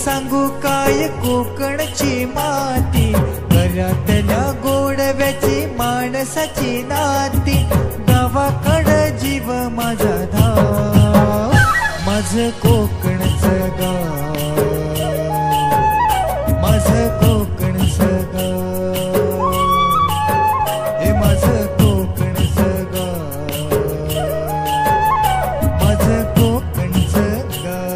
सांगू काय कोकणची माती, घरातल्या गोडव्याची माणसाची नाती, गावाकडं जीव माझा धाव, माझं कोकणचं गाव, माझं कोकणचं गाव, हे माझं कोकणचं गाव, माझं कोकणचं गाव.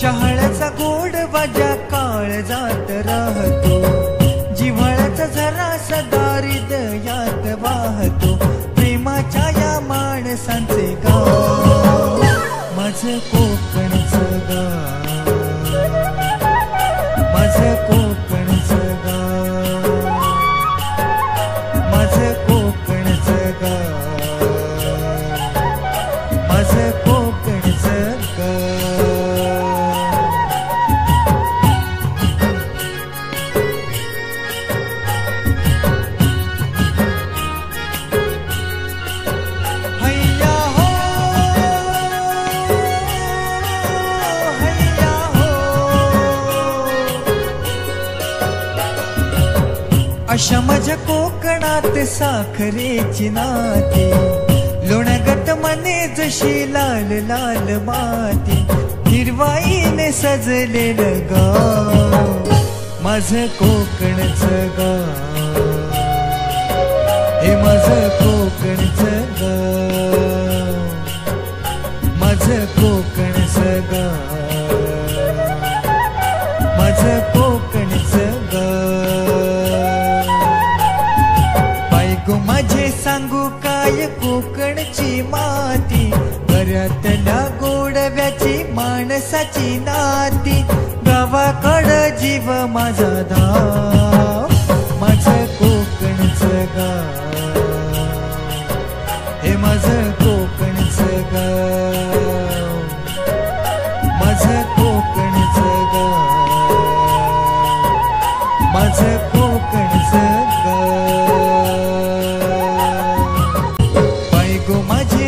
शहाळ्याचा गोड वाजा काळजात राहतो, जिव्हाळ्याचा झरा सदा हृदयात वाहतो, प्रेमाच्या या माणसांचे गाव, माझं कोकणचं गाव, माझं कोकणचं गाव, माझं कोकणचं गाव, माझं कोकणचं गाव. अशा माझ्या कोकणात साखरेची नाती, लोण्यागत मने जशी लाल लाल माती, हिरवाईने सजलेलं गाव, माझं कोकणचं गाव, हे माझं कोकणचं गाव, माझं कोकणचं गाव, माझं कोकणचं गाव. माझे सांगू काय कोकणची माती, घरातल्या गोडव्याची माणसाची नाती, गावाकडं जीव माझा धाव, माझं कोकणचं गाव, हे माझं कोकणचं गाव, माझं कोकणचं गाव, माझं कोकणचं गाव.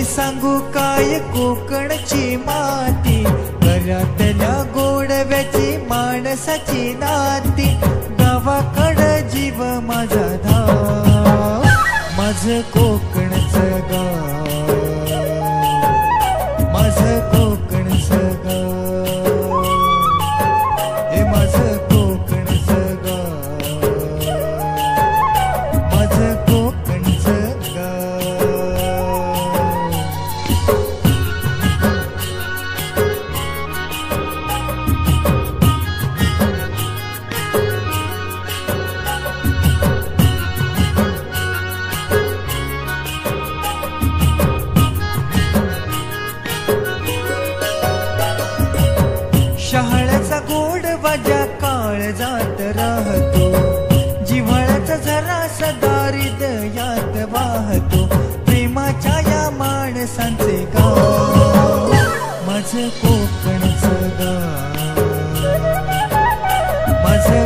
सांगू काय कोकणची माती, घरातल्या गोडव्याची माणसाची नाती, गावाकडं जीव माझा धाव, माझं कोकणचं गाव, माझं कोकणचं गाव, हे माझं कोकणचं गाव, माझं कोकणचं गाव. शहाळ्याचा गोड वाजा काळजात राहतो, जिव्हाळ्याचा झरा सदा हृदयात वाहतो, प्रेमाच्या या माणसांचे गाव, माझं कोकणचं गाव, माझं